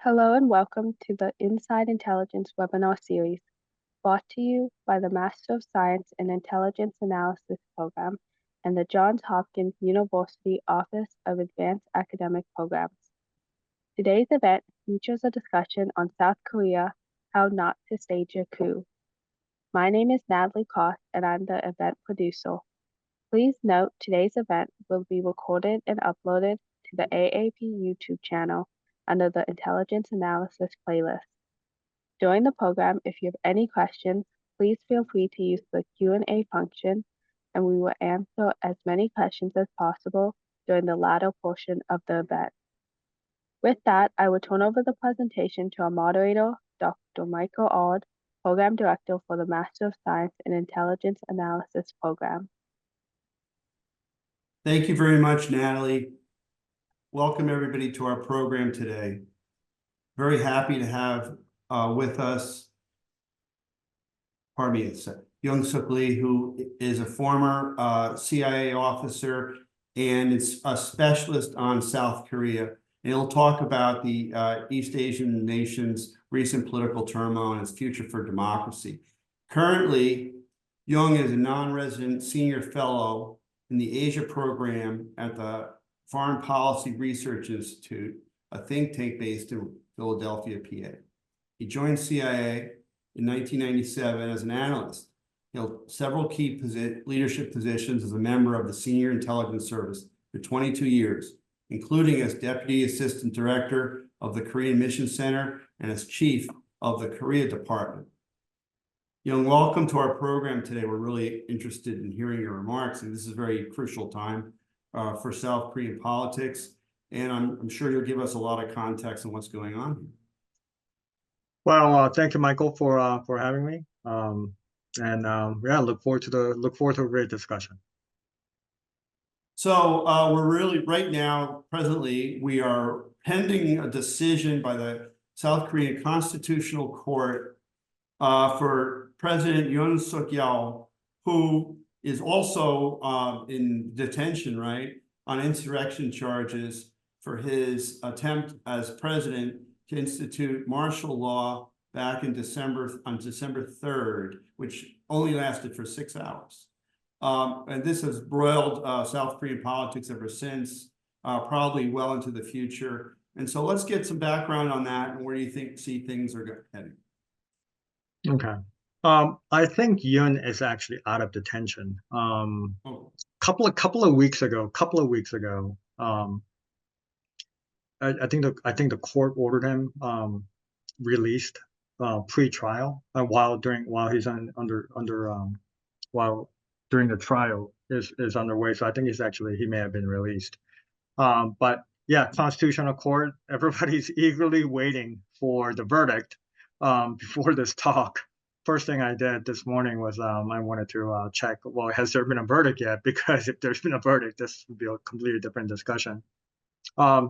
Hello and welcome to the Inside Intelligence webinar series, brought to you by the Master of Science in Intelligence Analysis program and the Johns Hopkins University Office of Advanced Academic Programs. Today's event features a discussion on South Korea, how not to stage a coup. My name is Natalie Koss and I'm the event producer. Please note today's event will be recorded and uploaded to the AAP YouTube channel under the Intelligence Analysis playlist. During the program, if you have any questions, please feel free to use the Q&A function, and we will answer as many questions as possible during the latter portion of the event. With that, I will turn over the presentation to our moderator, Dr. Michael Auld, Program Director for the Master of Science in Intelligence Analysis program. Thank you very much, Natalie. Welcome everybody to our program today. Very happy to have with us, Yong Lee, who is a former CIA officer and is a specialist on South Korea. And he'll talk about the East Asian nation's recent political turmoil and its future for democracy. Currently, Yong is a non-resident senior fellow in the Asia program at the Foreign Policy Research Institute, a think tank based in Philadelphia, PA. He joined CIA in 1997 as an analyst. He held several key leadership positions as a member of the Senior Intelligence Service for 22 years, including as Deputy Assistant Director of the Korean Mission Center and as Chief of the Korea Department. Yong, welcome to our program today. We're really interested in hearing your remarks, and this is a very crucial time for South Korean politics, and I'm sure you'll give us a lot of context on what's going on here. Well, thank you, Michael, for having me, yeah, look forward to a great discussion. So we're really right now, presently, we are pending a decision by the South Korean Constitutional Court for President Yoon Suk-yeol, who is also in detention, right, on insurrection charges for his attempt as president to institute martial law back in on December 3rd, which only lasted for 6 hours. And this has broiled South Korean politics ever since, probably well into the future. And so let's get some background on that and where do you see things are heading? Okay. I think Yoon is actually out of detention. Couple of weeks ago, I think the court ordered him released pre-trial while during the trial is underway. So I think he may have been released. But yeah, Constitutional Court, everybody's eagerly waiting for the verdict before this talk. First thing I did this morning was I wanted to check, well, has there been a verdict yet? Because if there's been a verdict, this would be a completely different discussion. A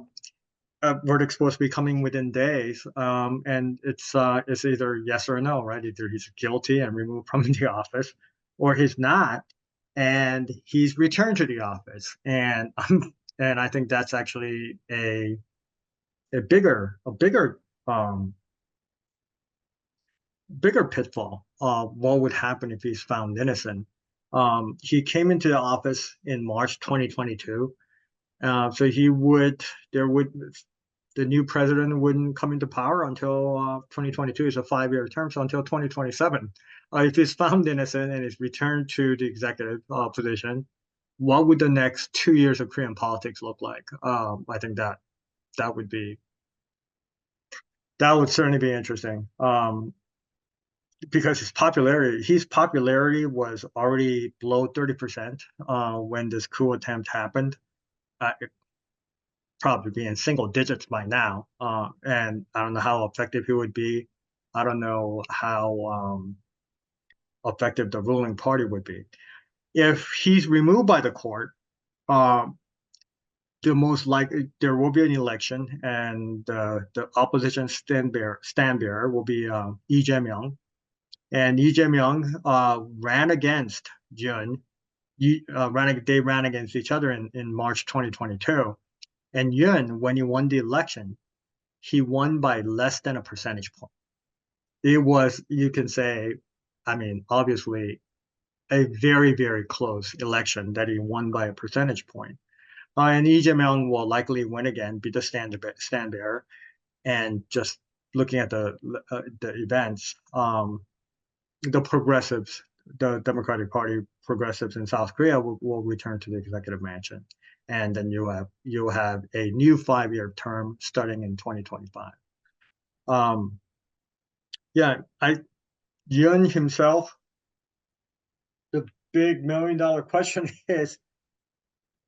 verdict's supposed to be coming within days, and it's either yes or no, right? Either he's guilty and removed from the office, or he's not, and he's returned to the office. And I think that's actually a bigger pitfall. What would happen if he's found innocent? He came into the office in March 2022, so the new president wouldn't come into power until 2022. Is a 5-year term, so until 2027. If he's found innocent and is returned to the executive position, what would the next 2 years of Korean politics look like? I think that would certainly be interesting. Because his popularity was already below 30% when this coup attempt happened. Probably be in single digits by now, and I don't know how effective he would be. I don't know how effective the ruling party would be. If he's removed by the court, the most likely there will be an election, and the opposition stand bearer will be Lee Jae-myung. And Lee Jae-myung ran against Yoon. They ran against each other in March 2022. And Yoon, when he won the election, he won by less than a percentage point. It was, you can say, I mean, obviously a very, very close election that he won by a percentage point. And Lee Jae-myung will likely win again, be the stand bearer. And just looking at the events, the progressives, the Democratic Party progressives in South Korea will return to the executive mansion, and then you have a new 5-year term starting in 2025. Yeah, Yoon himself. The big $1 million question is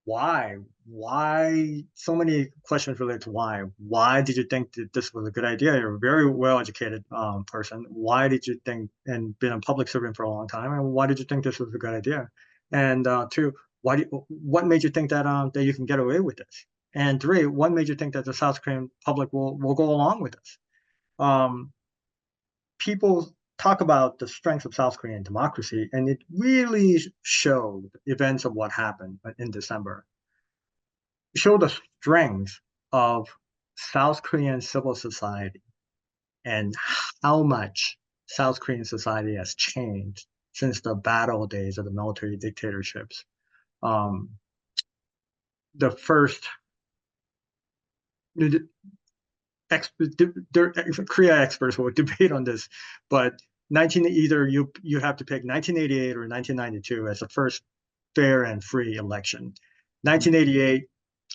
why? Why? So many questions related to why. Why did you think that this was a good idea? You're a very well-educated person. Why did you think, and been a public servant for a long time, and why did you think this was a good idea? And two, what made you think that that you can get away with this? And three, what made you think that the South Korean public will go along with this? People talk about the strength of South Korean democracy, and it really showed events of what happened in December. Show the strength of South Korean civil society and how much South Korean society has changed since the battle days of the military dictatorships. The first Korea experts will debate on this, but either you have to pick 1988 or 1992 as the first fair and free election. 1988,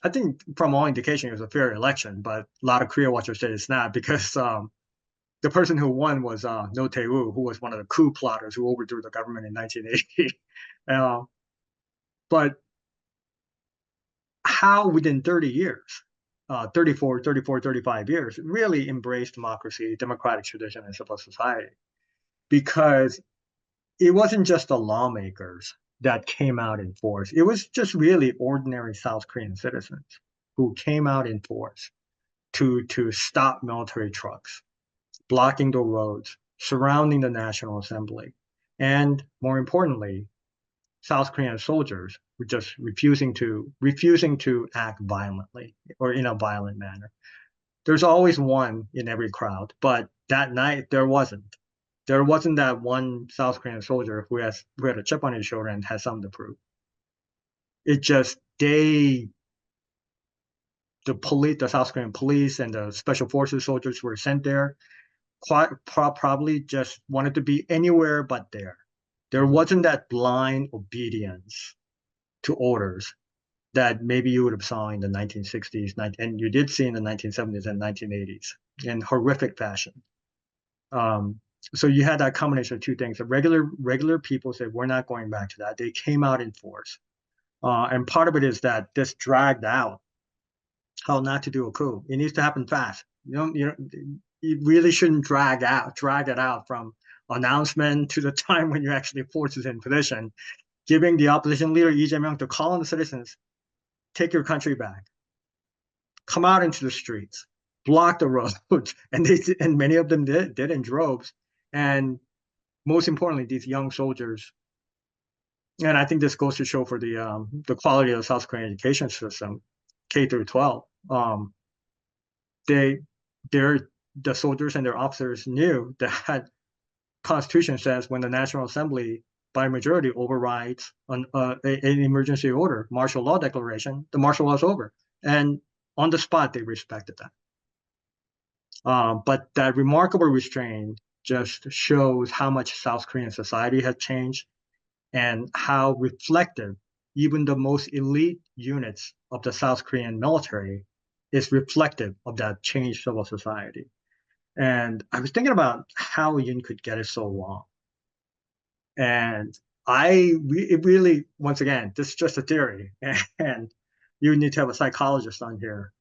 I think from all indication it was a fair election, but a lot of Korea watchers said it's not because the person who won was No Tae-woo, who was one of the coup plotters who overthrew the government in 1980. But how within 30 years, 35 years, really embraced democracy, democratic tradition, and civil society. Because it wasn't just the lawmakers that came out in force. It was just really ordinary South Korean citizens who came out in force to stop military trucks, blocking the roads, surrounding the National Assembly, and more importantly, South Korean soldiers were just refusing to act violently or in a violent manner. There's always one in every crowd, but that night there wasn't. There wasn't that one South Korean soldier who had a chip on his shoulder and had something to prove. It just the South Korean police and the special forces soldiers who were sent there probably just wanted to be anywhere but there. There wasn't that blind obedience to orders that maybe you would have saw in the 1960s, and you did see in the 1970s and 1980s in horrific fashion. So you had that combination of two things. The regular people said, we're not going back to that. They came out in force. And part of it is that this dragged out how not to do a coup. It needs to happen fast. You really shouldn't drag it out from announcement to the time when you actually forces in position, giving the opposition leader Lee Jae-myung to call on the citizens, take your country back, come out into the streets, block the roads, and many of them did in droves. And most importantly, these young soldiers, and I think this goes to show for the quality of the South Korean education system, K through 12. The soldiers and their officers knew that Constitution says when the National Assembly by majority overrides an emergency order, martial law declaration, the martial law is over, and on the spot they respected that. But that remarkable restraint just shows how much South Korean society has changed and how reflective even the most elite units of the South Korean military is reflective of that changed civil society. And I was thinking about how Yoon could get it so wrong. And it really, once again, this is just a theory, and you need to have a psychologist on here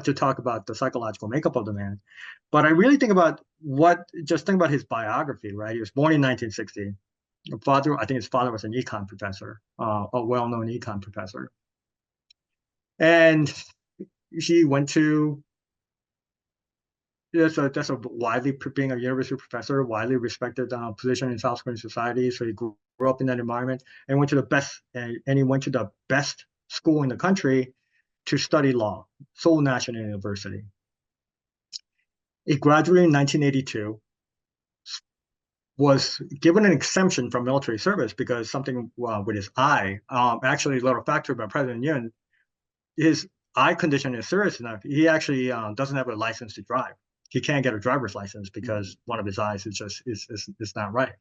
to talk about the psychological makeup of the man. But I really think about his biography, right? He was born in 1960. I think his father was an econ professor, a well-known econ professor. And he went to, that's a widely, being a university professor, widely respected position in South Korean society. So he grew up in that environment and went to he went to the best school in the country to study law, Seoul National University. He graduated in 1982, was given an exemption from military service because something with his eye. Actually, a little factor about President Yun, his eye condition is serious enough. He actually doesn't have a license to drive. He can't get a driver's license because one of his eyes is not right.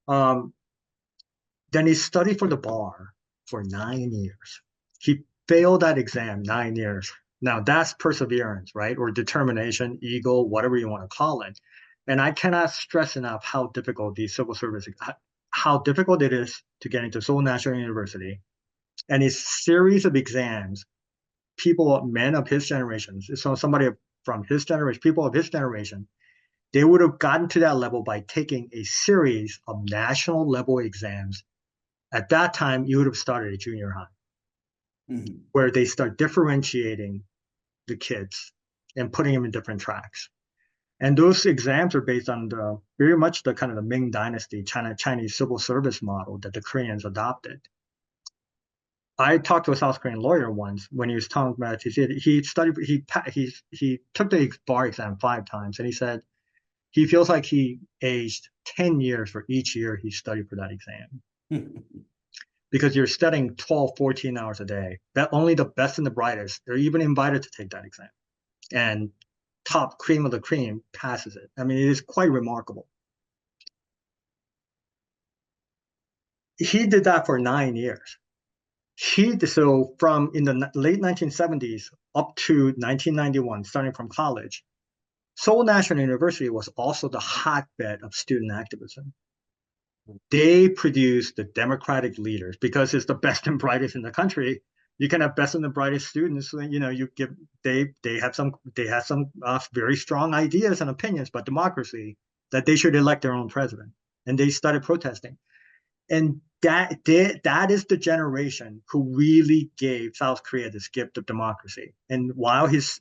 Then he studied for the bar for 9 years. He failed that exam 9 years. Now that's perseverance, right? Or determination, ego, whatever you want to call it. And I cannot stress enough how difficult these civil service, how difficult it is to get into Seoul National University. And a series of exams, people, men of his generation, so somebody from his generation, people of his generation, they would have gotten to that level by taking a series of national level exams. At that time, you would have started at junior high, where they start differentiating the kids and putting them in different tracks. And those exams are based on very much the kind of the Ming Dynasty Chinese civil service model that the Koreans adopted. I talked to a South Korean lawyer once when he was talking about he took the bar exam 5 times, and he said he feels like he aged 10 years for each year he studied for that exam. Because you're studying 12, 14 hours a day. That only the best and the brightest, they're even invited to take that exam. And top cream of the cream passes it. I mean, it is quite remarkable. He did that for 9 years. So from in the late 1970s up to 1991, starting from college, Seoul National University was also the hotbed of student activism. They produce the democratic leaders because it's the best and brightest in the country. You can have best and the brightest students. You know, they have some very strong ideas and opinions about democracy, that they should elect their own president, and they started protesting. And that is the generation who really gave South Korea this gift of democracy. And while his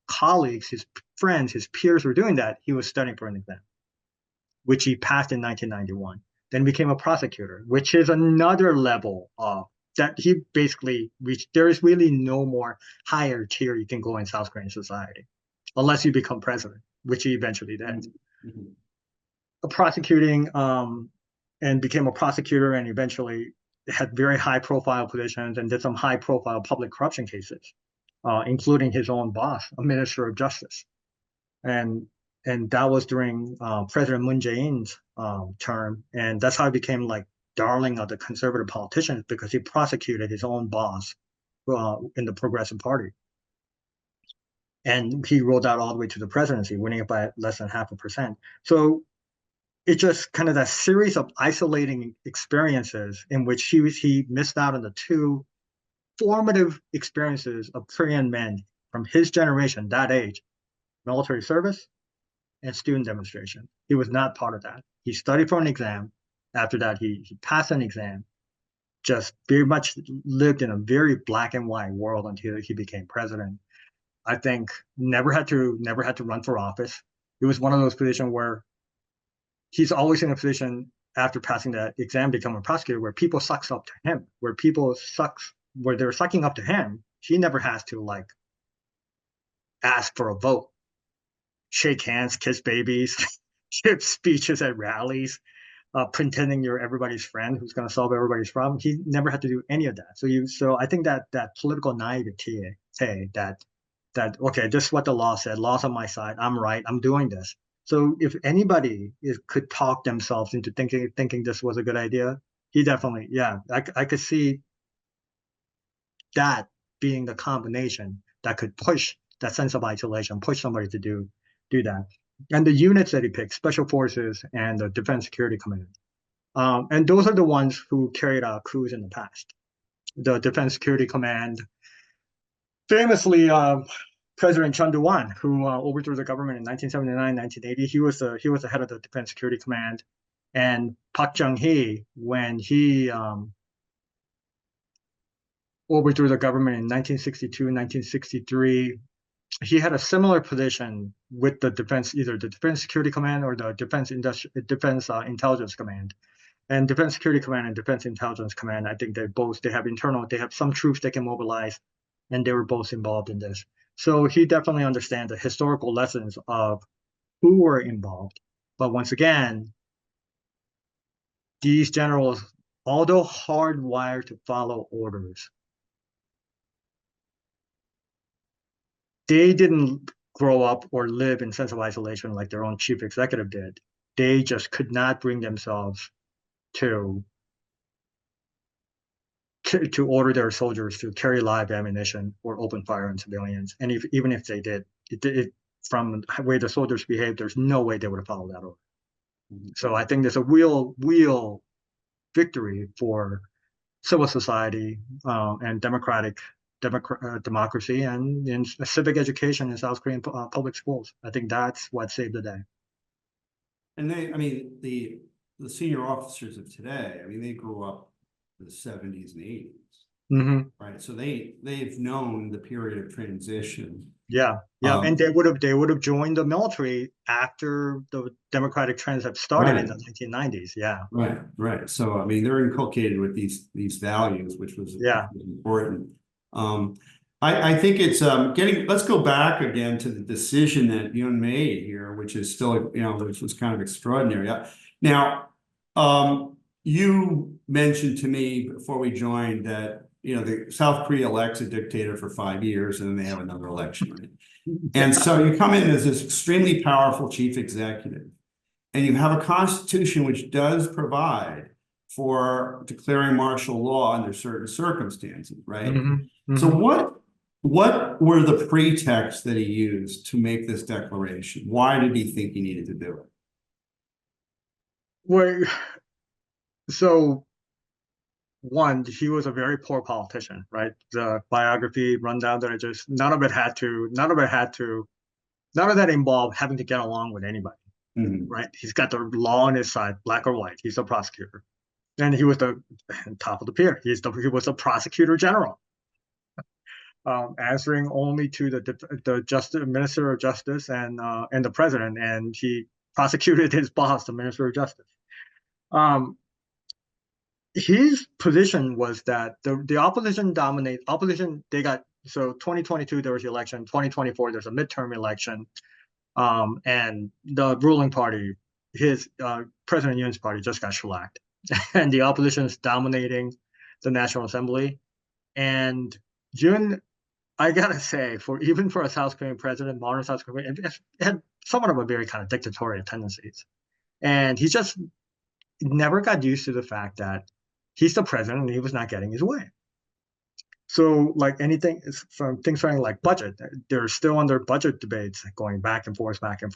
colleagues, his friends, his peers were doing that, he was studying for an exam, which he passed in 1991. Then became a prosecutor, which is another level of that he basically reached. There is really no more higher tier you can go in South Korean society, unless you become president, which he eventually did. Prosecuting and became a prosecutor, and eventually had very high profile positions and did some high profile public corruption cases, including his own boss, a minister of justice. And that was during President Moon Jae-in's term, and that's how he became like darling of the conservative politicians, because he prosecuted his own boss in the Progressive Party, and he rolled out all the way to the presidency, winning it by less than 0.5%. So it just kind of that series of isolating experiences in which he missed out on the 2 formative experiences of Korean men from his generation, that age: military service and student demonstration. He was not part of that. He studied for an exam. After that, he passed an exam, just very much lived in a very black and white world until he became president. I think never had to run for office. It was one of those positions where he's always in a position after passing that exam, become a prosecutor, where people sucks up to him, where they're sucking up to him. He never has to like ask for a vote, shake hands, kiss babies, give speeches at rallies, pretending you're everybody's friend who's going to solve everybody's problem. He never had to do any of that. So I think that political naivete, that okay, this is what the law said. Law's on my side. I'm right. I'm doing this. So if anybody could talk themselves into thinking this was a good idea, he definitely, yeah, I could see that being the combination that could push that sense of isolation, push somebody to do that. And the units that he picked, Special Forces and the Defense Security Command. And those are the ones who carried out coups in the past. The Defense Security Command, famously, President Chun Doo-hwan, who overthrew the government in 1979, 1980, he was the head of the Defense Security Command. And Park Chung-hee, when he overthrew the government in 1962, 1963, he had a similar position with the defense, either the Defense Security Command or the Defense Intelligence Command. And Defense Security Command and Defense Intelligence Command, I think they have some troops they can mobilize, and they were both involved in this. So he definitely understands the historical lessons of who were involved. But once again, these generals, although hardwired to follow orders, they didn't grow up or live in sense of isolation like their own chief executive did. They just could not bring themselves to to order their soldiers to carry live ammunition or open fire on civilians. And even if they did, from the way the soldiers behaved, there's no way they would have followed that order. So I think there's a real victory for civil society and democracy and in civic education in South Korean public schools. I think that's what saved the day. And I mean, the senior officers of today, I mean, they grew up in the 70s and 80s. Mm-hmm. Right. So they've known the period of transition. Yeah. And they would have joined the military after the democratic trends have started in the 1990s. Yeah. Right. So I mean, they're inculcated with these values, which was important. I think it's let's go back again to the decision that Yong made here, which is still, which was kind of extraordinary. Now, you mentioned to me before we joined that, the South Korea elects a dictator for 5 years and then they have another election, right? And so you come in as this extremely powerful chief executive, and you have a constitution which does provide for declaring martial law under certain circumstances, right? Mm-hmm. So what were the pretexts that he used to make this declaration? Why did he think he needed to do it? Well, so one, he was a very poor politician, right? The biography rundown that none of that involved having to get along with anybody, right? He's got the law on his side, black or white. He's a prosecutor, and he was the top of the peer. He was a prosecutor general, answering only to the minister of justice and the president, and he prosecuted his boss, the minister of justice. His position was that the opposition so 2022 there was the election, 2024 there's a midterm election, and the ruling party, his President Yoon's party, just got shellacked, and the opposition is dominating the National Assembly. And Yoon, I gotta say, even for a South Korean president, modern South Korean, it had somewhat of a very kind of dictatorial tendencies, and he just never got used to the fact that he's the president and he was not getting his way. So like anything from things starting like budget, they're still under budget debates going back and forth. We're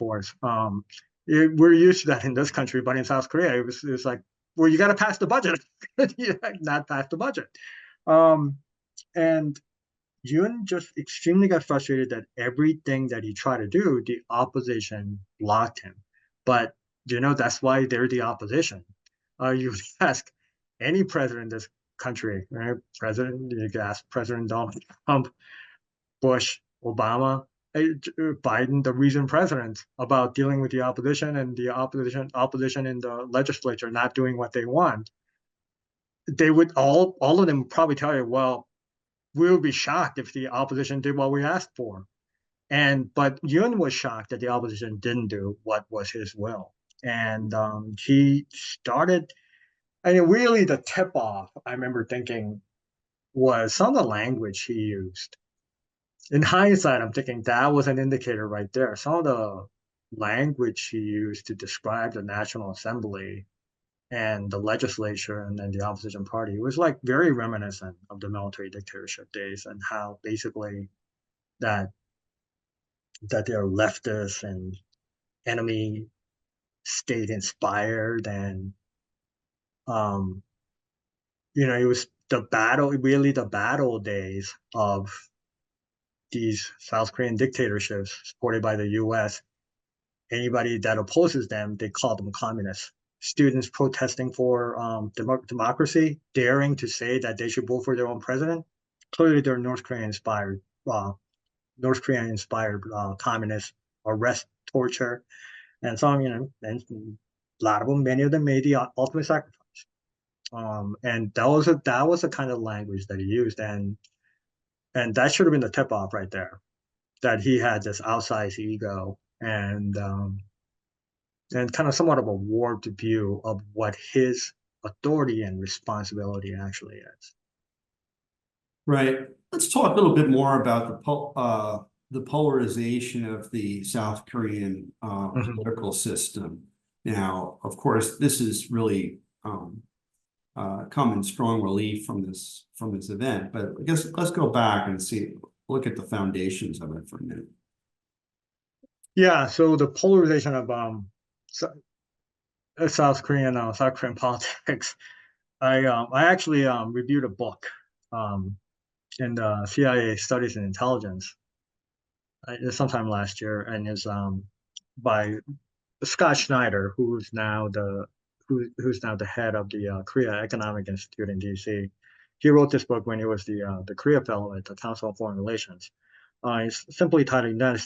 used to that in this country, but in South Korea, it was like, well, you got to pass the budget, not pass the budget. And Yoon just extremely got frustrated that everything that he tried to do, the opposition blocked him. But that's why they're the opposition. You would ask any president in this country, right? You could ask President Donald Trump, Bush, Obama, Biden, the recent president, about dealing with the opposition and the opposition in the legislature not doing what they want. They would all of them probably tell you, well, we would be shocked if the opposition did what we asked for. But Yoon was shocked that the opposition didn't do what was his will. And he started, really the tip off, I remember thinking, was some of the language he used. In hindsight, I'm thinking that was an indicator right there. Some of the language he used to describe the National Assembly and the legislature and then the opposition party was like very reminiscent of the military dictatorship days, and how basically that they're leftist and enemy state inspired, and it was the battle days of these South Korean dictatorships supported by the US. Anybody that opposes them, they call them communists. Students protesting for democracy, daring to say that they should vote for their own president. Clearly, they're North Korean inspired communists, arrest, torture, and some, and a lot of them, many of them made the ultimate sacrifice. And that was the kind of language that he used, and that should have been the tip off right there. that he had this outsized ego and kind of somewhat of a warped view of what his authority and responsibility actually is. Right. Let's talk a little bit more about the polarization of the South Korean political system. Now, of course, this is really come in strong relief from this event. But I guess let's go back and look at the foundations of it for a minute. Yeah. So the polarization of South Korean politics. I actually reviewed a book in the CIA Studies in Intelligence sometime last year, and is by Scott Schneider, who's now the head of the Korea Economic Institute in D.C. He wrote this book when he was the Korea Fellow at the Council on Foreign Relations. It's simply titled United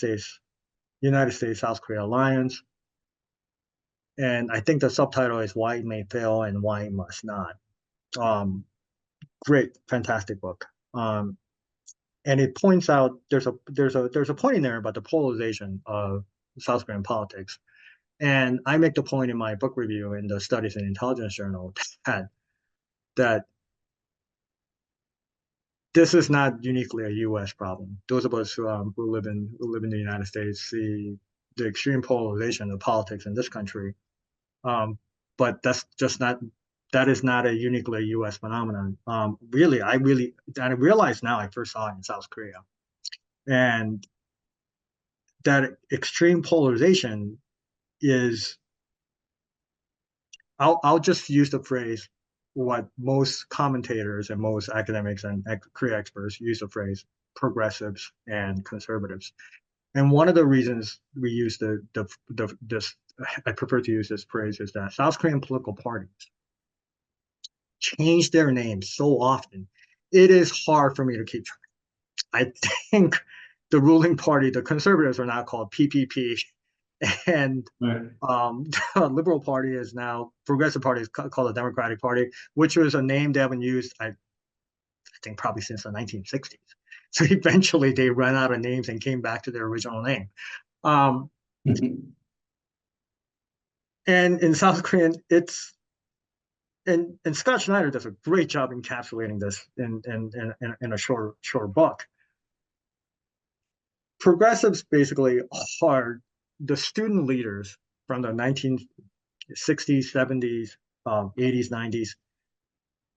States South Korea Alliance, and I think the subtitle is Why It May Fail and Why It Must Not. Great, fantastic book. And it points out there's a point in there about the polarization of South Korean politics. And I make the point in my book review in the Studies in Intelligence Journal that this is not uniquely a U.S. problem. Those of us who live in the United States see the extreme polarization of politics in this country, but that is not a uniquely U.S. phenomenon. Really, I realize now I first saw it in South Korea, and that extreme polarization is. I'll just use the phrase what most commentators and most academics and Korea experts use the phrase progressives and conservatives. And one of the reasons we use this I prefer to use this phrase is that South Korean political parties change their names so often. It is hard for me to keep track. I think the ruling party, the conservatives, are now called PPP, and Right. The Liberal Party is now Progressive Party is called the Democratic Party, which was a name they haven't used, I think, probably since the 1960s. So eventually they ran out of names and came back to their original name. And in South Korean, and Scott Schneider does a great job encapsulating this in a short book. Progressives basically are the student leaders from the 1960s, 70s, 80s, 90s.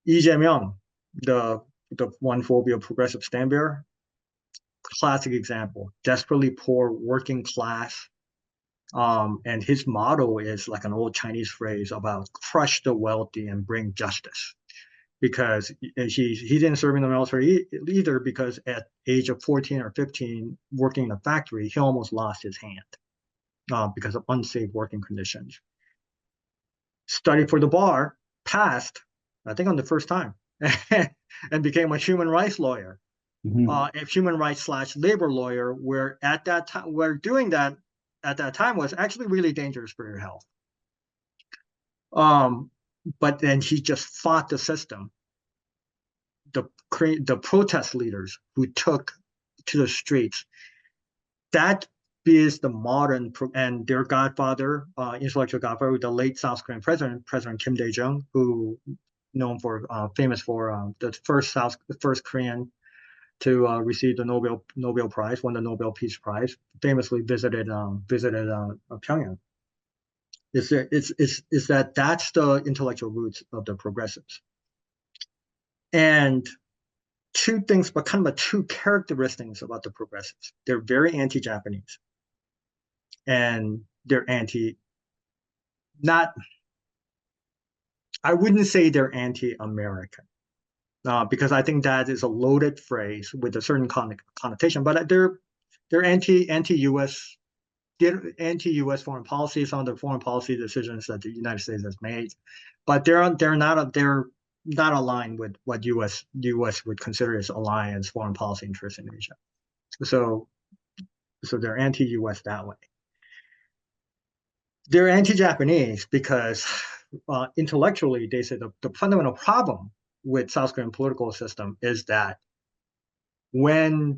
Lee Jae-myung, the one phobia progressive stand bearer, classic example, desperately poor working class. And his motto is like an old Chinese phrase about crush the wealthy and bring justice. Because he didn't serve in the military either, because at age of 14 or 15, working in a factory, he almost lost his hand because of unsafe working conditions. Studied for the bar, passed, I think on the first time, and became a human rights lawyer, a human rights / labor lawyer, where at that time, where doing that at that time was actually really dangerous for your health. But then he just fought the system. The protest leaders who took to the streets, that is the modern, and their godfather, intellectual godfather, the late South Korean President Kim Dae-jung, who famous for the first Korean to receive the Nobel Prize, won the Nobel Peace Prize, famously visited Pyongyang. Is that that's the intellectual roots of the progressives. And two things, but kind of two characteristics about the progressives. They're very anti-Japanese, and they're I wouldn't say they're anti-American, because I think that is a loaded phrase with a certain connotation, but they're anti-US. They're anti-US foreign policy, some of the foreign policy decisions that the United States has made, but they're not aligned with what US would consider as alliance foreign policy interests in Asia. So they're anti-US that way. They're anti-Japanese because intellectually they say the fundamental problem with South Korean political system is that when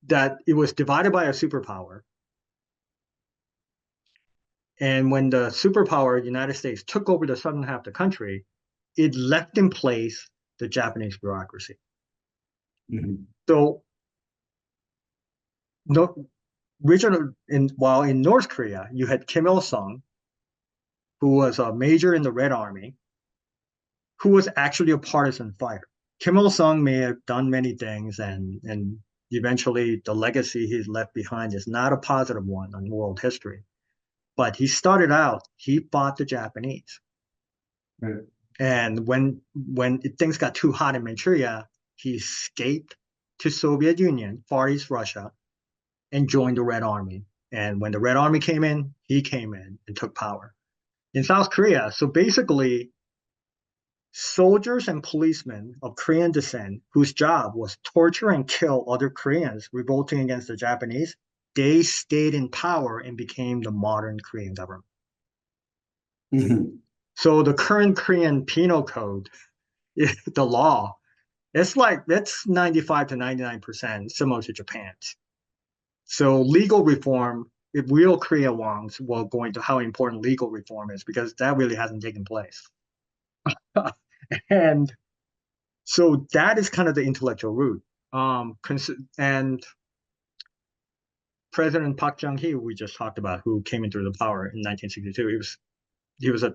that it was divided by a superpower. And when the superpower, United States, took over the southern half of the country, it left in place the Japanese bureaucracy. Mhm. So, no, while in North Korea, you had Kim Il Sung, who was a major in the Red Army, who was actually a partisan fighter. Kim Il Sung may have done many things, and eventually the legacy he's left behind is not a positive one on world history. But he started out, he fought the Japanese. Right. And when things got too hot in Manchuria, he escaped to Soviet Union, Far East Russia, and joined the Red Army. And when the Red Army came in, he came in and took power. In South Korea, so basically, soldiers and policemen of Korean descent, whose job was torture and kill other Koreans revolting against the Japanese, they stayed in power and became the modern Korean government. Mhm. So the current Korean penal code, the law, that's 95 to 99% similar to Japan's. So legal reform, if real Korea wants, will go into how important legal reform is, because that really hasn't taken place. And so that is kind of the intellectual root. And President Park Chung-hee, we just talked about, who came into the power in 1962,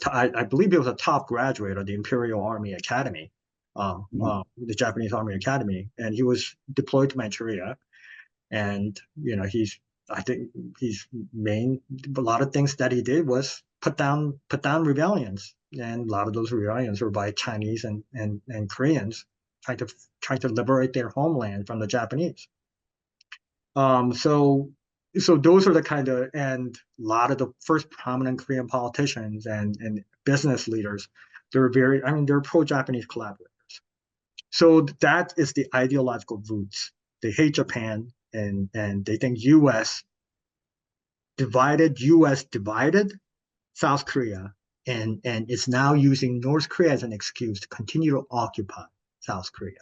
I believe he was a top graduate of the Imperial Army Academy, the Japanese Army Academy, and he was deployed to Manchuria. And I think a lot of things that he did was put down rebellions, and a lot of those rebellions were by Chinese and Koreans trying to liberate their homeland from the Japanese. So those are the kind of, and a lot of the first prominent Korean politicians and business leaders, they're pro-Japanese collaborators. So that is the ideological roots. They hate Japan, and they think U.S. divided South Korea, and it's now using North Korea as an excuse to continue to occupy South Korea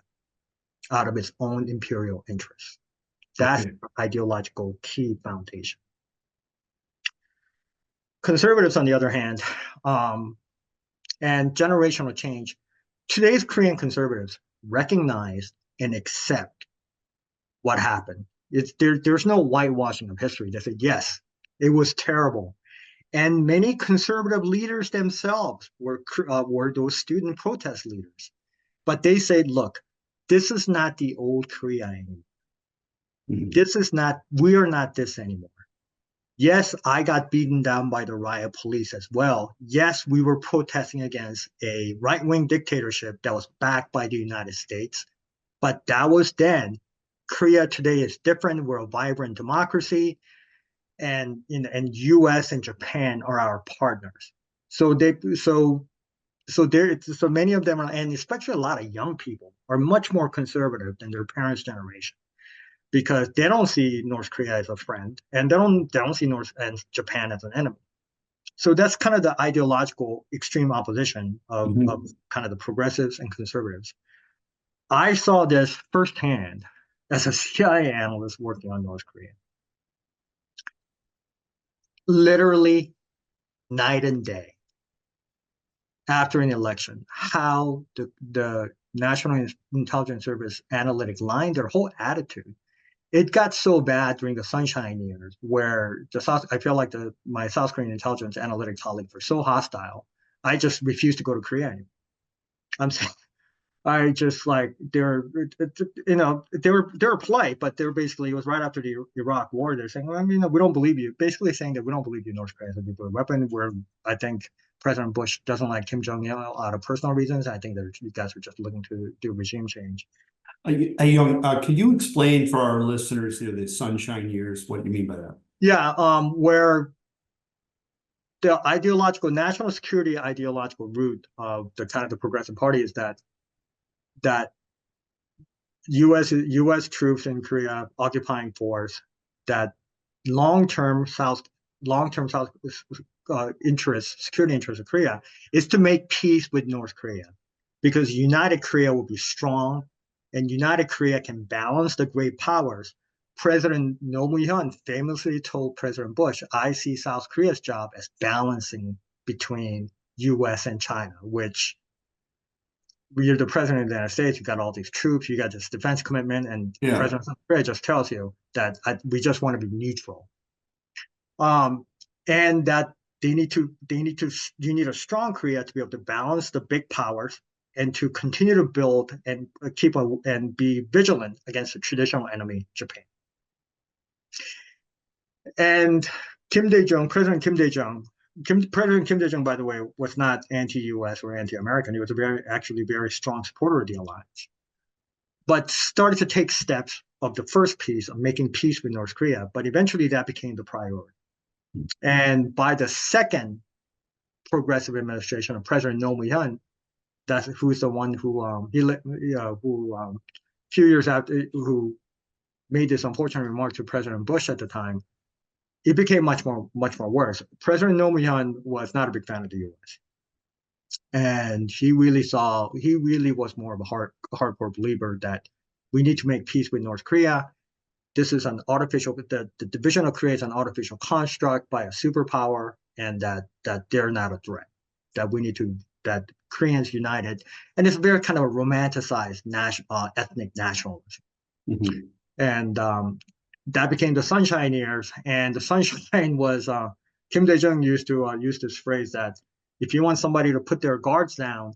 out of its own imperial interests. That's Okay. the ideological key foundation. Conservatives, on the other hand, and generational change, today's Korean conservatives recognize and accept what happened. There's no whitewashing of history. They say, yes, it was terrible. And many conservative leaders themselves were those student protest leaders. But they say, look, this is not the old Korea anymore. Mhm. We are not this anymore. Yes, I got beaten down by the riot police as well. Yes, we were protesting against a right-wing dictatorship that was backed by the United States. But that was then. Korea today is different. We're a vibrant democracy, and U.S. and Japan are our partners. So many of them are, and especially a lot of young people, are much more conservative than their parents' generation, because they don't see North Korea as a friend, and they don't see North and Japan as an enemy. So that's kind of the ideological extreme opposition of Mhm. kind of the progressives and conservatives. I saw this firsthand as a CIA analyst working on North Korea. Literally night and day after an election, how the National Intelligence Service analytic line, their whole attitude, it got so bad during the sunshine years, where I feel like my South Korean intelligence analytic colleagues were so hostile, I just refused to go to Korea anymore. I'm saying, I just like they were polite, but they were basically, it was right after the Iraq War. They're saying, well, I mean, we don't believe you. Basically saying that we don't believe you, North Korea has a nuclear weapon. Where I think President Bush doesn't like Kim Jong Il out of personal reasons. I think that you guys are just looking to do regime change. Yong, can you explain for our listeners here the sunshine years, what you mean by that? Yeah, where the national security ideological root of the kind of the Progressive Party is that U.S. troops in Korea, occupying force, that long-term South security interests of Korea is to make peace with North Korea, because United Korea will be strong, and United Korea can balance the great powers, President Roh Moo-hyun famously told President Bush, I see South Korea's job as balancing between US and China, which you're the president of the United States, you got all these troops, you got this defense commitment, and President South Korea just tells you that we just want to be neutral. And that you need a strong Korea to be able to balance the big powers and to continue to build and and be vigilant against the traditional enemy, Japan. And President Kim Dae-jung, by the way, was not anti-US or anti-American. He was actually very strong supporter of the alliance, but started to take steps of the first piece of making peace with North Korea. But eventually that became the priority. And by the second progressive administration of President Roh Moo-hyun, who's the one who few years after, who made this unfortunate remark to President Bush at the time, it became much more worse. President Roh Moo-hyun was not a big fan of the U.S. And he really was more of a hardcore believer that we need to make peace with North Korea. This is an artificial, the division of Korea is an artificial construct by a superpower, and that they're not a threat. That Koreans united, and it's very kind of a romanticized ethnic nationalism. Mm-hmm. And that became the sunshine years, and the sunshine was Kim Dae-jung used to use this phrase that if you want somebody to put their guards down,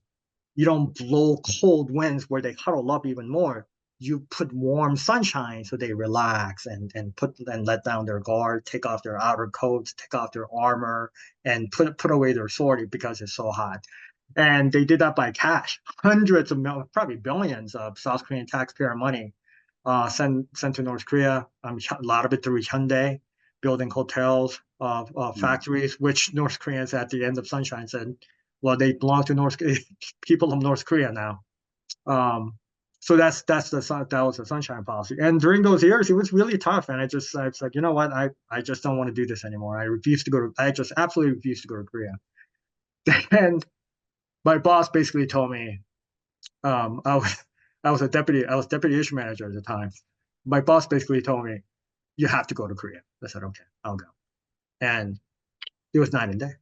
you don't blow cold winds where they huddle up even more. You put warm sunshine so they relax and let down their guard, take off their outer coats, take off their armor, and put away their sword because it's so hot. And they did that by cash, hundreds of millions, probably billions of South Korean taxpayer money sent to North Korea. A lot of it through Hyundai, building hotels, factories, which North Koreans at the end of Sunshine said, well, they belong to people of North Korea now. So that was the Sunshine policy. And during those years, it was really tough. And it's like, you know what? I just don't want to do this anymore. I just absolutely refuse to go to Korea. And my boss basically told me, I was deputy issue manager at the time. My boss basically told me, you have to go to Korea. I said, okay, I'll go. And it was night and day.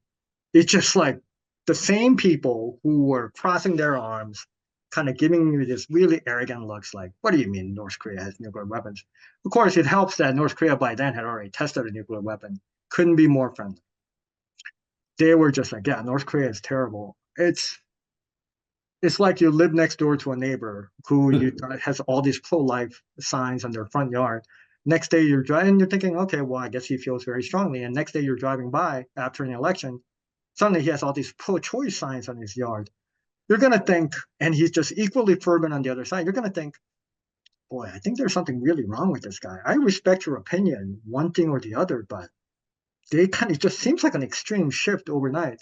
It's just like the same people who were crossing their arms, kind of giving me this really arrogant looks like, what do you mean North Korea has nuclear weapons? Of course, it helps that North Korea by then had already tested a nuclear weapon. Couldn't be more friendly. They were just like, yeah, North Korea is terrible. It's like you live next door to a neighbor who has all these pro-life signs on their front yard. Next day you're driving, you're thinking, okay, well, I guess he feels very strongly. And next day you're driving by after an election, suddenly he has all these pro-choice signs on his yard. You're going to think, and he's just equally fervent on the other side, you're going to think, boy, I think there's something really wrong with this guy. I respect your opinion, one thing or the other, but it just seems like an extreme shift overnight.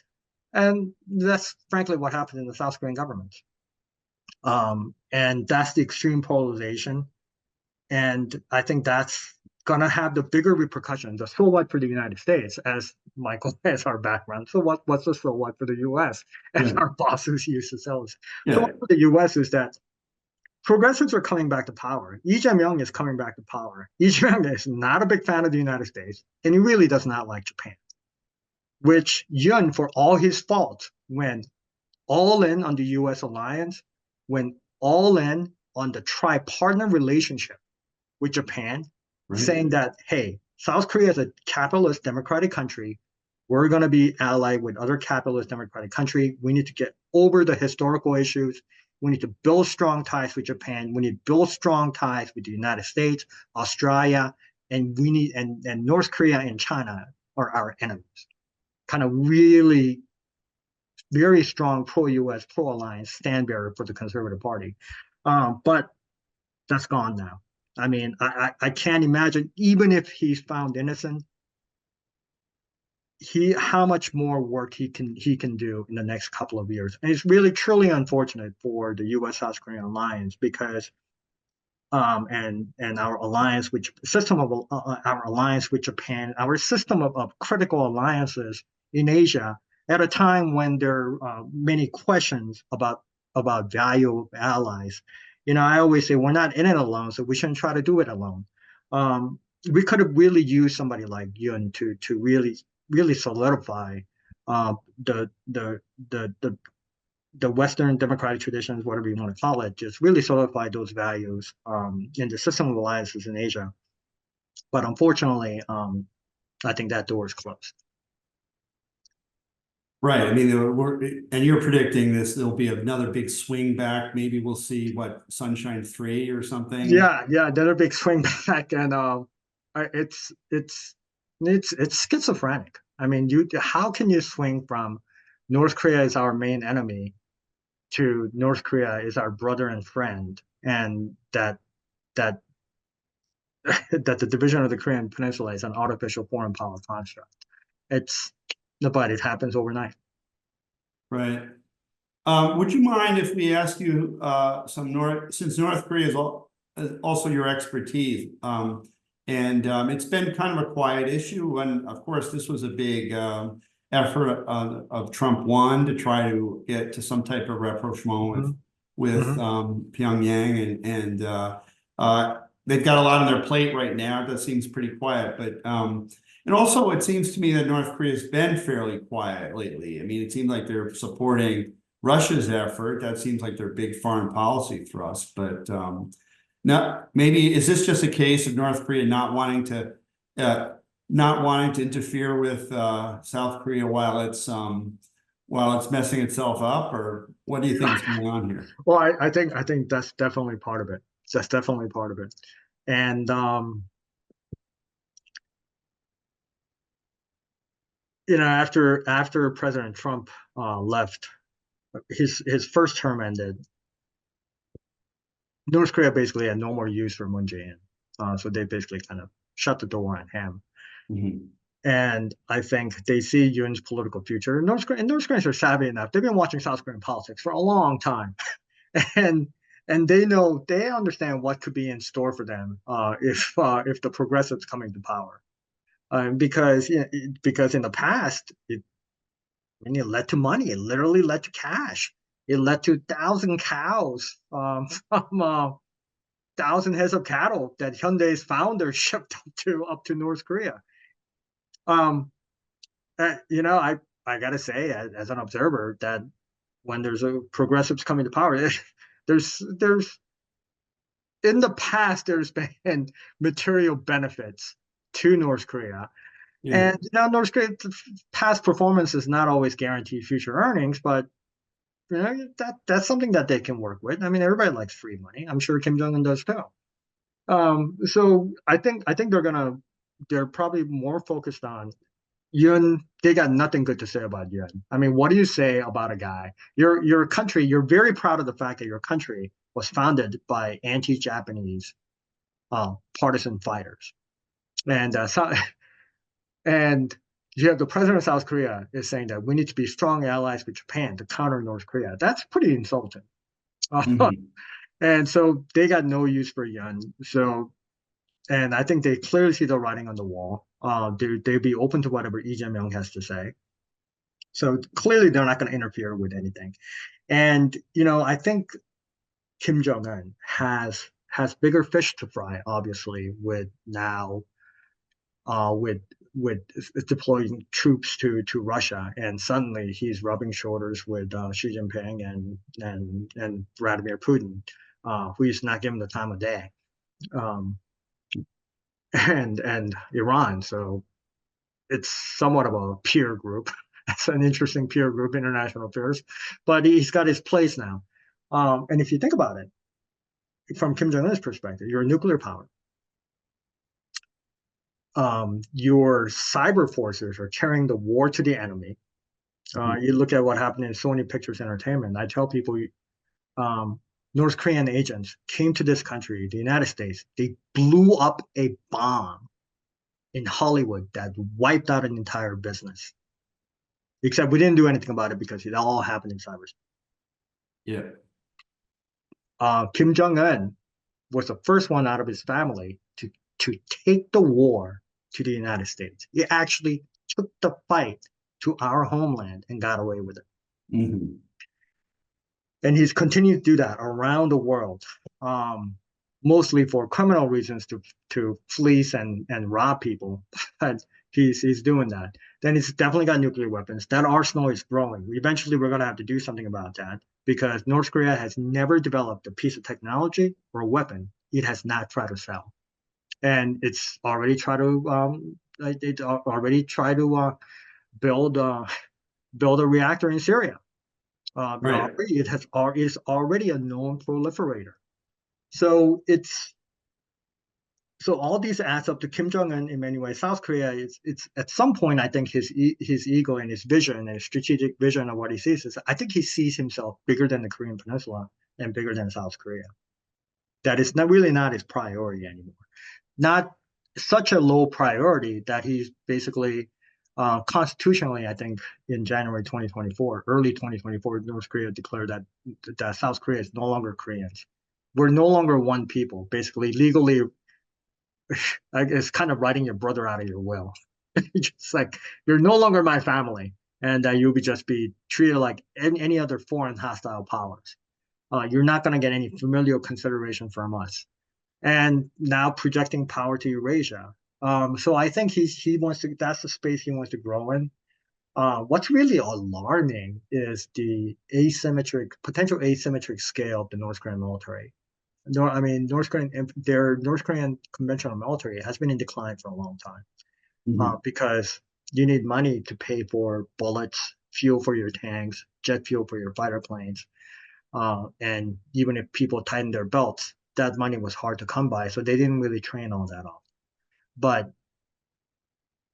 And that's frankly what happened in the South Korean government. And that's the extreme polarization. And I think that's going to have the bigger repercussions. The so what for the United States, as Michael has our background. So what's the so what for the U.S., as our bosses used to tell us. So what for the U.S. is that progressives are coming back to power. Lee Jae-myung is coming back to power. Lee Jae-myung is not a big fan of the United States, and he really does not like Japan. Which Yun, for all his faults, went all in on the U.S. alliance, went all in on the tripartite relationship with Japan, saying that, hey, South Korea is a capitalist democratic country. We're going to be allied with other capitalist democratic country. We need to get over the historical issues. We need to build strong ties with Japan. We need to build strong ties with the United States, Australia, and North Korea and China are our enemies. Kind of really very strong pro-U.S., pro-alliance stand bearer for the Conservative Party. But that's gone now. I mean, I can't imagine, even if he's found innocent, how much more work he can do in the next couple of years. And it's really truly unfortunate for the U.S.-South Korean alliance because and our alliance with our alliance with Japan, our system of critical alliances in Asia at a time when there are many questions about value of allies. You know, I always say we're not in it alone, so we shouldn't try to do it alone. We could have really used somebody like Yun to really solidify uh, the the the the the Western democratic traditions, whatever you want to call it, just really solidify those values in the system of alliances in Asia. But unfortunately, I think that door is closed. Right. I mean, and you're predicting this, there'll be another big swing back. Maybe we'll see what Sunshine 3 or something. Yeah, another big swing back, and it's schizophrenic. I mean, how can you swing from North Korea is our main enemy to North Korea is our brother and friend, and that that the division of the Korean Peninsula is an artificial foreign power construct. It's but it happens overnight. Right. Would you mind if we ask you since North Korea is also your expertise, and it's been kind of a quiet issue, and of course this was a big effort of Trump one to try to get to some type of rapprochement with Pyongyang, and they've got a lot on their plate right now. That seems pretty quiet, but and also it seems to me that North Korea's been fairly quiet lately. I mean, it seems like they're supporting Russia's effort. That seems like their big foreign policy thrust. But maybe is this just a case of North Korea not wanting to interfere with South Korea while it's messing itself up, or what do you think is going on here? Well, I think that's definitely part of it. That's definitely part of it, and after President Trump left, his first term ended. North Korea basically had no more use for Moon Jae-in, so they basically kind of shut the door on him. Mm-hmm. And I think they see Yoon's political future. And North Koreans are savvy enough; they've been watching South Korean politics for a long time, and they understand what could be in store for them if the progressives coming to power. Because in the past, it led to money. It literally led to cash. It led to 1,000 cows from 1,000 heads of cattle that Hyundai's founder shipped up to North Korea. I gotta say, as an observer, that when there's a progressives coming to power, there's in the past there's been material benefits to North Korea. Yeah. And now North Korea's past performance is not always guaranteed future earnings, but that's something that they can work with. I mean, everybody likes free money. I'm sure Kim Jong Un does too. So I think they're probably more focused on Yun. They got nothing good to say about Yun. I mean, what do you say about a guy? Your country. You're very proud of the fact that your country was founded by anti-Japanese partisan fighters, and and you have the president of South Korea is saying that we need to be strong allies with Japan to counter North Korea. That's pretty insulting. Mm-hmm. And so they got no use for Yun. So, and I think they clearly see the writing on the wall. They'd be open to whatever Lee Jae-myung has to say. So clearly they're not going to interfere with anything. And I think Kim Jong Un has bigger fish to fry, obviously, with now with deploying troops to Russia, and suddenly he's rubbing shoulders with Xi Jinping and Vladimir Putin, who is not given the time of day, and Iran. So it's somewhat of a peer group. It's an interesting peer group, international affairs, but he's got his place now. And if you think about it, from Kim Jong Un's perspective, you're a nuclear power. Your cyber forces are carrying the war to the enemy. You look at what happened in Sony Pictures Entertainment. I tell people, North Korean agents came to this country, the United States. They blew up a bomb in Hollywood that wiped out an entire business. Except we didn't do anything about it because it all happened in cyberspace. Yeah. Kim Jong Un was the first one out of his family to take the war to the United States. He actually took the fight to our homeland and got away with it. Mm-hmm. And he's continued to do that around the world. mostly for criminal reasons to fleece and rob people. But he's doing that. Then he's definitely got nuclear weapons. That arsenal is growing. Eventually, we're going to have to do something about that because North Korea has never developed a piece of technology or a weapon it has not tried to sell, and it's already tried to build build a reactor in Syria. Right. It's already a known proliferator. So it's so all these adds up to Kim Jong Un in many ways. South Korea, it's at some point I think his ego and his vision and his strategic vision of what he sees is I think he sees himself bigger than the Korean Peninsula and bigger than South Korea. That is not his priority anymore. Not such a low priority that he's basically constitutionally, I think in January 2024, early 2024, North Korea declared that South Korea is no longer Koreans. We're no longer one people. Basically, legally, it's kind of writing your brother out of your will. Just like you're no longer my family, and you'll just be treated like any other foreign hostile powers. You're not going to get any familial consideration from us. And now projecting power to Eurasia. So I think he wants to. That's the space he wants to grow in. What's really alarming is the potential asymmetric scale of the North Korean military. No, I mean their North Korean conventional military has been in decline for a long time Mhm. because you need money to pay for bullets, fuel for your tanks, jet fuel for your fighter planes, and even if people tighten their belts, that money was hard to come by, so they didn't really train all that off. But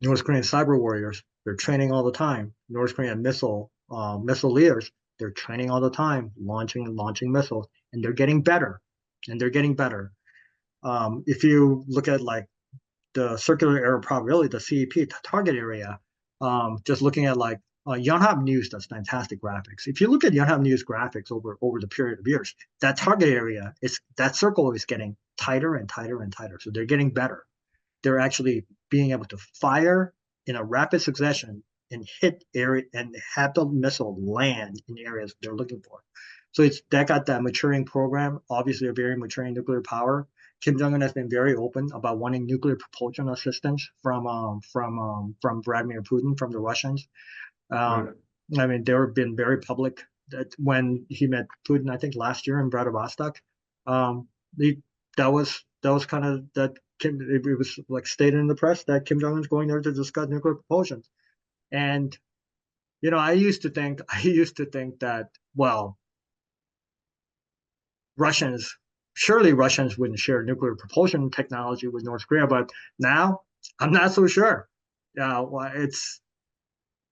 North Korean cyber warriors, they're training all the time. North Korean missile leaders, they're training all the time, launching missiles, and they're getting better, and they're getting better. If you look at like the circular error probability, the CEP target area, just looking at like Yonhap News does fantastic graphics. If you look at Yonhap News graphics over the period of years, that target area is that circle is getting tighter and tighter and tighter. So they're getting better. They're actually being able to fire in a rapid succession and hit area and have the missile land in areas they're looking for. So it's that got that maturing program, obviously a very maturing nuclear power. Kim Jong Un has been very open about wanting nuclear propulsion assistance from Vladimir Putin, from the Russians. Um, Right. I mean, they've been very public that when he met Putin, I think last year in Vladivostok, um, he, that was kind of that it was like stated in the press that Kim Jong Un's going there to discuss nuclear propulsion. And I used to think that well, Russians surely Russians wouldn't share nuclear propulsion technology with North Korea, but now I'm not so sure. Well, it's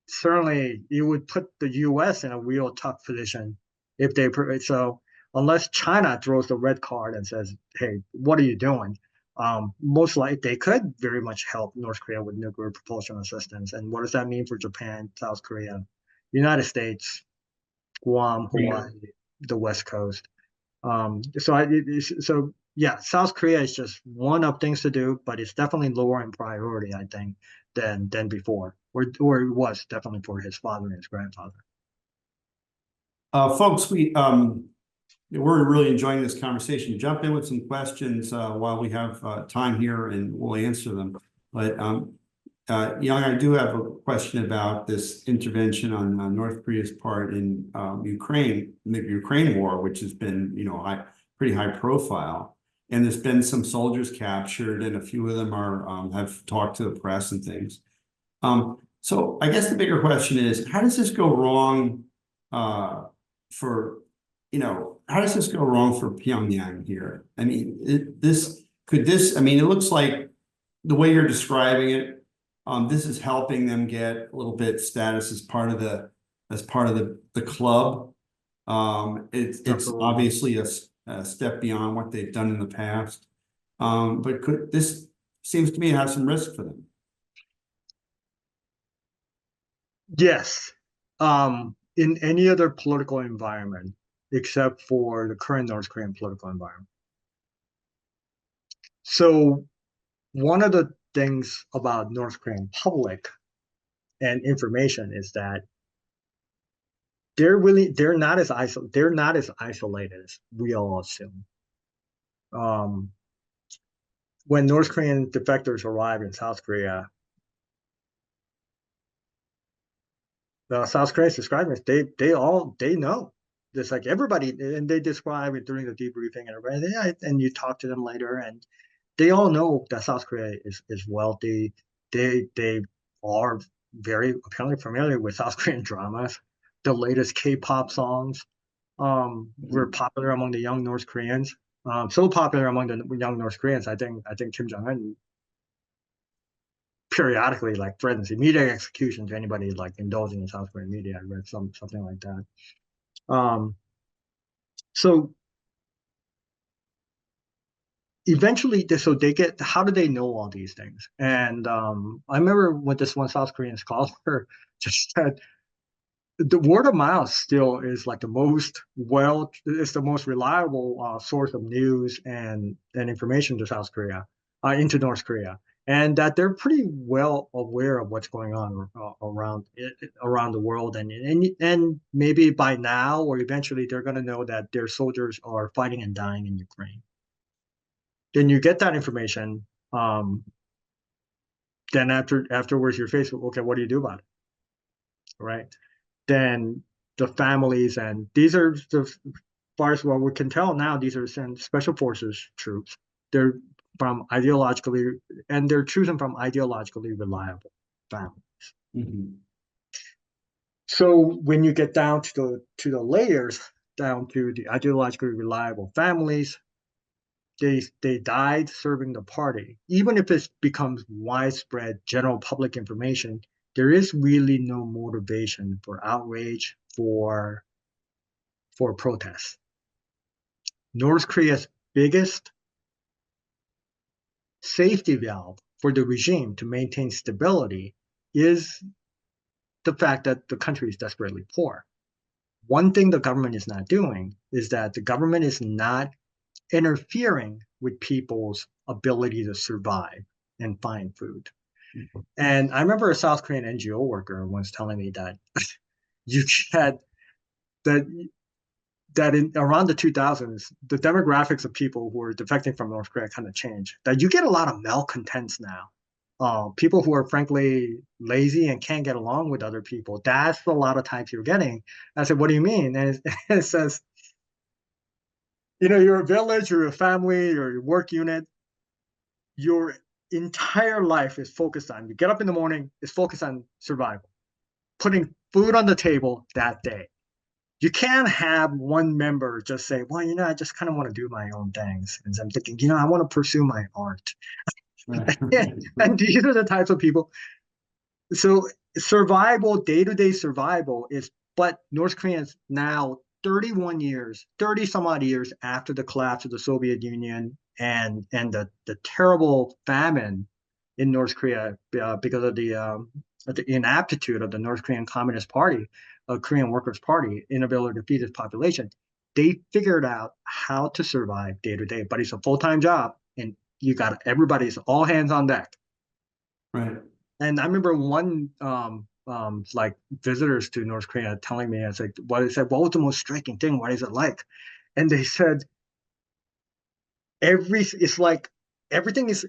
certainly you would put the U.S. in a real tough position if they so unless China throws the red card and says, "Hey, what are you doing?" Most likely they could very much help North Korea with nuclear propulsion assistance. And what does that mean for Japan, South Korea, United States, Guam, Yeah. Hawaii, the West Coast? So yeah, South Korea is just one of things to do, but it's definitely lower in priority, I think, than before, or it was definitely for his father and his grandfather. Folks, we're really enjoying this conversation. Jump in with some questions while we have time here, and we'll answer them. But Young, I do have a question about this intervention on North Korea's part in Ukraine, the Ukraine war, which has been, pretty high profile. And there's been some soldiers captured, and a few of them are have talked to the press and things. So I guess the bigger question is, how does this go wrong for, how does this go wrong for Pyongyang here? I mean, I mean, it looks like the way you're describing it, this is helping them get a little bit status as part of the club. It's Absolutely. obviously a step beyond what they've done in the past. But this seems to me to have some risk for them. Yes. In any other political environment, except for the current North Korean political environment. So one of the things about North Korean public and information is that they're not as isolated as we all assume. when North Korean defectors arrive in South Korea, the South Koreans describe it. They know. Just like everybody, and they describe it during the debriefing and everything. Yeah, and you talk to them later, and they all know that South Korea is wealthy. They are very apparently familiar with South Korean dramas. The latest K-pop songs were popular among the young North Koreans. So popular among the young North Koreans, I think Kim Jong-un periodically like threatens immediate execution to anybody like indulging in South Korean media. I read something like that. So eventually, so they get, how do they know all these things? And I remember what this one South Korean scholar just said, the word of mouth still is like it's the most reliable source of news and information to South Korea, into North Korea, and that they're pretty well aware of what's going on around the world, and maybe by now or eventually they're going to know that their soldiers are fighting and dying in Ukraine. Then you get that information. Then afterwards you're faced with, okay, what do you do about it, right? Then the families, and these are as far as what we can tell now, these are special forces troops. They're from ideologically, and they're chosen from ideologically reliable families. Mm-hmm. So when you get down to the layers, down to the ideologically reliable families, they died serving the party. Even if it becomes widespread general public information, there is really no motivation for outrage, for protests. North Korea's biggest safety valve for the regime to maintain stability is the fact that the country is desperately poor. One thing the government is not doing is that the government is not interfering with people's ability to survive and find food. And I remember a South Korean NGO worker once telling me that you had that in around the 2000s, the demographics of people who are defecting from North Korea kind of changed. That you get a lot of malcontents now. People who are frankly lazy and can't get along with other people. That's a lot of types you're getting. I said, what do you mean? And it says, you're a village, you're a family, you're your work unit. Your entire life is focused on, you get up in the morning, it's focused on survival, putting food on the table that day. You can't have one member just say, well, I just kind of want to do my own things. And I'm thinking, I want to pursue my art. And these are the types of people. So survival, day-to-day survival but North Koreans now 30 some odd years after the collapse of the Soviet Union and the terrible famine in North Korea because of the inaptitude of the North Korean Communist Party, Korean Workers' Party, inability to feed its population, they figured out how to survive day to day. But it's a full-time job, and everybody's all hands on deck. Right. And I remember one like visitors to North Korea telling me, I said, what was the most striking thing? What is it like? And they said, it's like everything's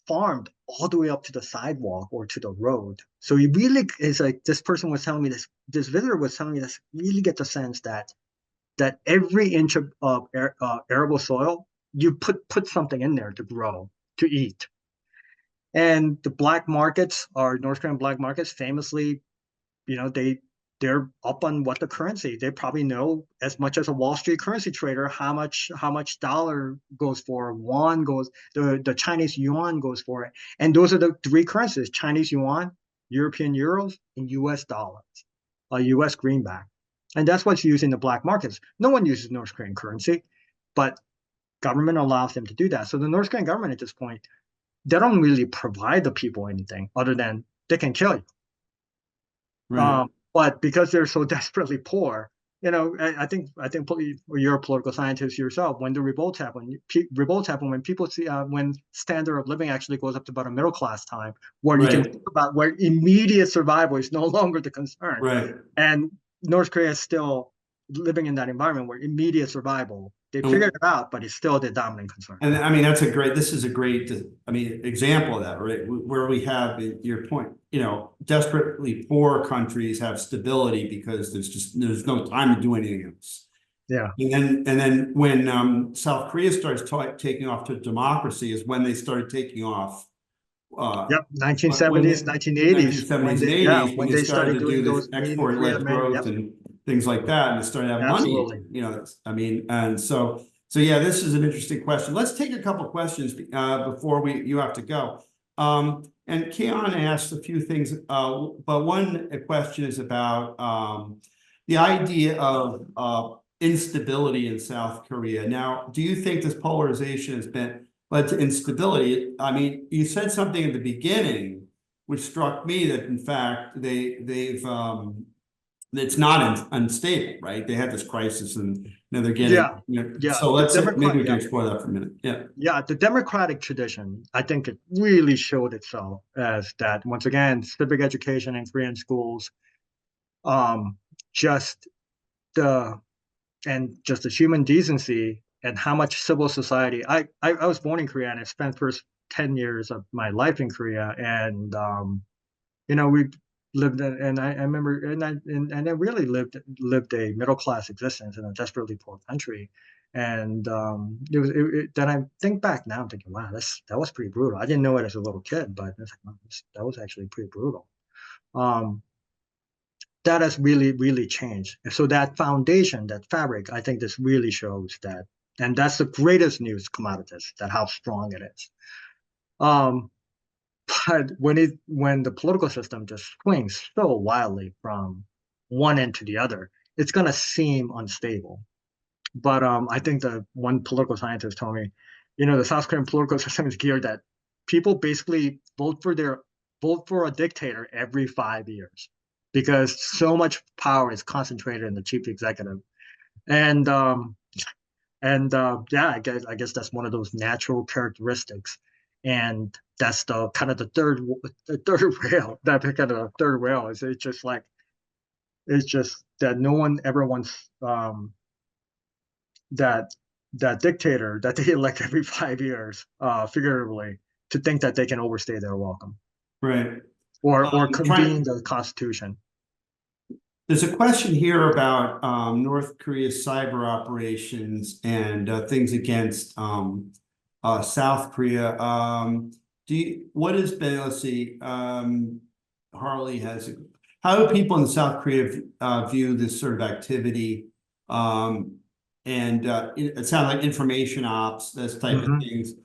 farmed all the way up to the sidewalk or to the road. So it really is like, this person was telling me this visitor was telling me this, really get the sense that every inch of arable soil, you put something in there to grow, to eat. And the black markets, our North Korean black markets, famously, they're up on what the currency. They probably know as much as a Wall Street currency trader how much dollar goes for, won goes, the Chinese yuan goes for it. And those are the three currencies: Chinese yuan, European euros, and US dollars, US greenback. And that's what's used in the black markets. No one uses North Korean currency, but government allows them to do that. So the North Korean government at this point, they don't really provide the people anything other than they can kill you. Right. But because they're so desperately poor, I think you're a political scientist yourself. When the revolts happen, when people see when standard of living actually goes up to about a middle class time, where you can think about where immediate survival is no longer the concern. Right. And North Korea is still living in that environment where immediate survival They figured it out, but it's still the dominant concern. And I mean, this is a great, I mean, example of that, right? Where we have your point, desperately poor countries have stability because there's no time to do anything else. Yeah. And then when South Korea starts taking off to democracy is when they started taking off. Yep, 1970s, 1980s, 1970s and 80s, when they they started to doing do this those export-led growth and things like that, and they started to have money, Absolutely. I mean, and so yeah, this is an interesting question. Let's take a couple of questions before you have to go. And Keon asked a few things, but one question is about the idea of instability in South Korea. Now, do you think this polarization has led to instability? I mean, you said something at the beginning, which struck me that in fact it's not unstable, right? They had this crisis and now they're getting, so maybe we can explore that for a minute. Yeah, the democratic tradition, I think it really showed itself as that, once again, civic education in Korean schools, just the human decency and how much civil society. I was born in Korea and I spent first 10 years of my life in Korea, and we lived in, and I remember, and I really lived a middle class existence in a desperately poor country, and then I think back now, I'm thinking, wow, that was pretty brutal. I didn't know it as a little kid, but it's like, wow, that was actually pretty brutal. That has really, really changed. And so that foundation, that fabric, I think this really shows that, and that's the greatest news come out of this, that how strong it is. But when the political system just swings so wildly from one end to the other, it's gonna seem unstable. But I think the one political scientist told me, the South Korean political system is geared that people basically vote for a dictator every 5 years because so much power is concentrated in the chief executive. And yeah, I guess that's one of those natural characteristics, and that's the kind of the third rail. That kind of the third rail is it's just that no one ever wants that dictator that they elect every 5 years, figuratively, to think that they can overstay their welcome, Right. or convene the constitution. There's a question here about North Korea's cyber operations and things against South Korea. What has been, let's see, Harley how do people in South Korea view this sort of activity? And it sounds like information ops, this type of things.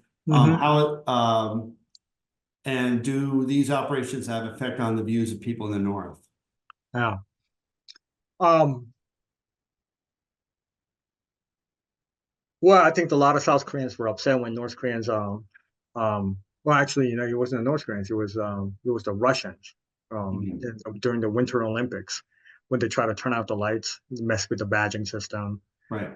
And do these operations have effect on the views of people in the North? Yeah. Well, I think a lot of South Koreans were upset when North Koreans, well, actually, it wasn't the North Koreans, it was the Russians, during the Winter Olympics, when they try to turn out the lights, mess with the badging system. Right.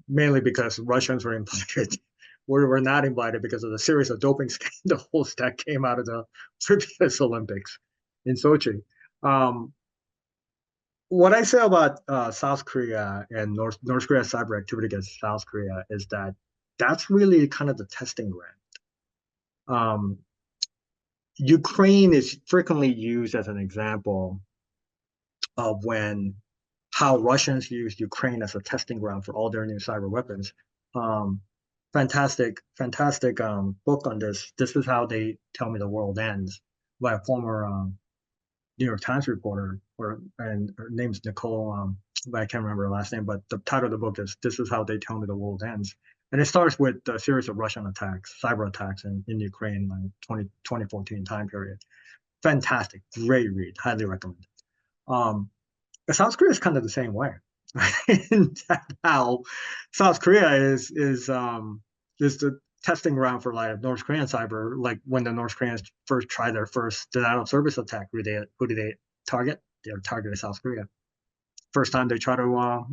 Mainly because Russians were invited. We were not invited because of the series of doping scandals that came out of the previous Olympics in Sochi. What I say about South Korea and North Korea's cyber activity against South Korea is that that's really kind of the testing ground. Ukraine is frequently used as an example of how Russians used Ukraine as a testing ground for all their new cyber weapons. Fantastic book on this. This is how they tell me the world ends, by a former New York Times reporter, and her name's Nicole, but I can't remember her last name, but the title of the book is This Is How They Tell Me the World Ends. And it starts with a series of Russian attacks, cyber attacks in Ukraine in 2014 time period. Fantastic, great read, highly recommend. South Korea is kind of the same way. How South Korea is the testing ground for like North Korean cyber. Like when the North Koreans first tried their first denial of service attack, who did they target? They targeted South Korea. First time they try to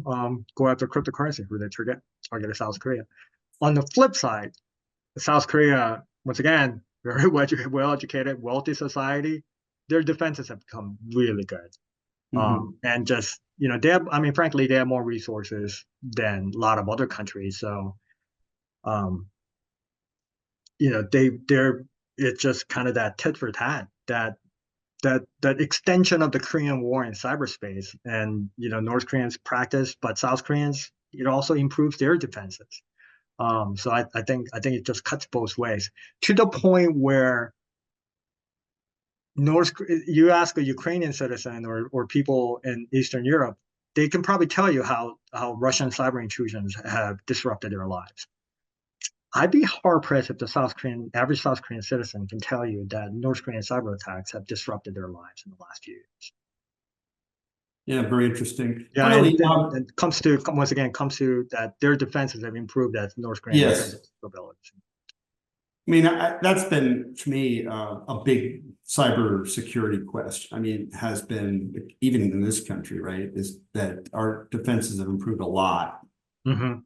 go after cryptocurrency, who they targeted South Korea. On the flip side, South Korea, once again, very well educated, wealthy society. Their defenses have become really good. And just you know, they have, I mean, frankly, they have more resources than a lot of other countries. So, um, you know, they're it's just kind of that tit for tat, that extension of the Korean War in cyberspace. And, you know, North Koreans practice, but South Koreans, it also improves their defenses. So I think it just cuts both ways to the point where you ask a Ukrainian citizen or people in Eastern Europe, they can probably tell you how Russian cyber intrusions have disrupted their lives. I'd be hard pressed if average South Korean citizen can tell you that North Korean cyber attacks have disrupted their lives in the last few years. Yeah, very interesting. Yeah, Finally, and comes to once again comes to that their defenses have improved as North Korean yes. defenses capabilities. I mean, that's been to me a big cyber security question. I mean, it has been even in this country, right? Is that our defenses have improved a lot, and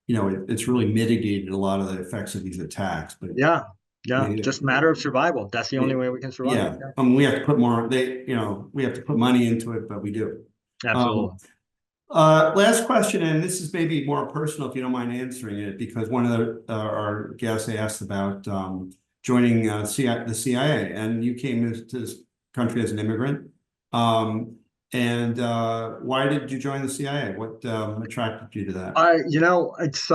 you know, it's really mitigated a lot of the effects of these attacks. But Yeah, I mean, just matter of survival. That's the only way we can survive. yeah, I mean, we have to put more. We have to put money into it, but we do. Absolutely. Last question, and this is maybe more personal if you don't mind answering it, because one of our guests asked about joining the CIA, and you came to this country as an immigrant. And why did you join the CIA? What attracted you to that? You know, it's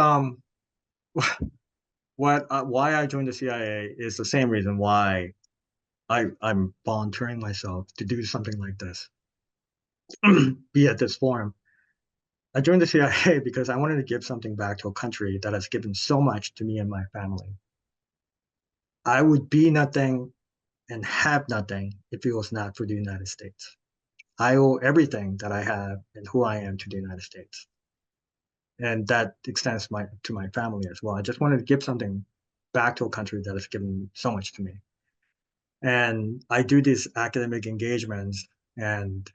why I joined the CIA is the same reason why I'm volunteering myself to do something like this, be at this forum. I joined the CIA because I wanted to give something back to a country that has given so much to me and my family. I would be nothing and have nothing if it was not for the United States. I owe everything that I have and who I am to the United States. And that extends to my family as well. I just wanted to give something back to a country that has given so much to me. And I do these academic engagements and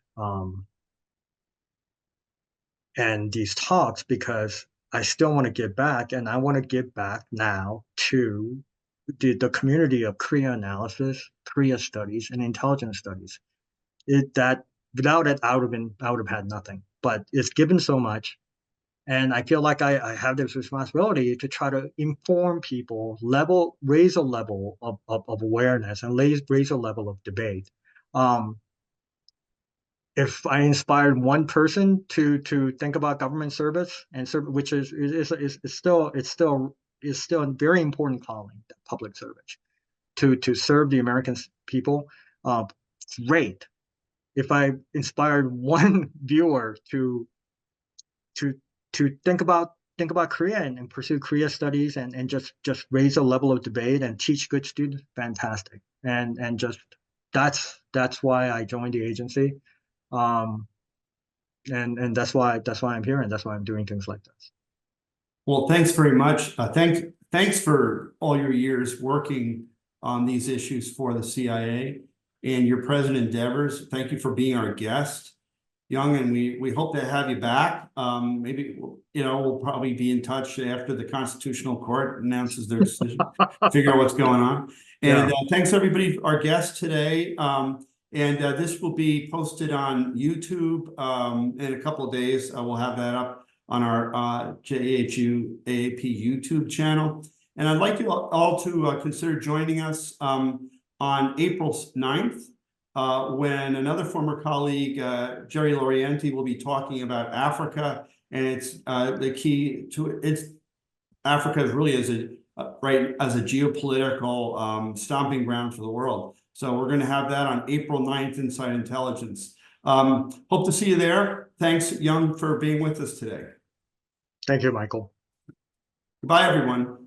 these talks because I still want to give back, and I want to give back now to the community of Korea analysis, Korea studies, and intelligence studies. That without it, I would have had nothing. But it's given so much, and I feel like I have this responsibility to try to inform people, raise a level of awareness, and raise a level of debate. If I inspired one person to think about government service and which is still a very important calling, public service, to serve the American people, great. If I inspired one viewer to think about Korea and pursue Korea studies and just raise a level of debate and teach good students, fantastic. And just that's why I joined the agency. And that's why I'm here, and that's why I'm doing things like this. Well, thanks very much. Thanks for all your years working on these issues for the CIA and your present endeavors. Thank you for being our guest, Yong, and we hope to have you back. Maybe we'll probably be in touch after the Constitutional Court announces their decision, figure out what's going on. And thanks everybody, our guest today. And this will be posted on YouTube in a couple of days. We'll have that up on our JHU AAP YouTube channel. And I'd like you all to consider joining us on April 9th, when another former colleague, Jerry Lorienti, will be talking about Africa. And it's the key to Africa is really as a geopolitical stomping ground for the world. So we're going to have that on April 9th, Inside Intelligence. Hope to see you there. Thanks, Yong, for being with us today. Thank you, Michael. Goodbye, everyone.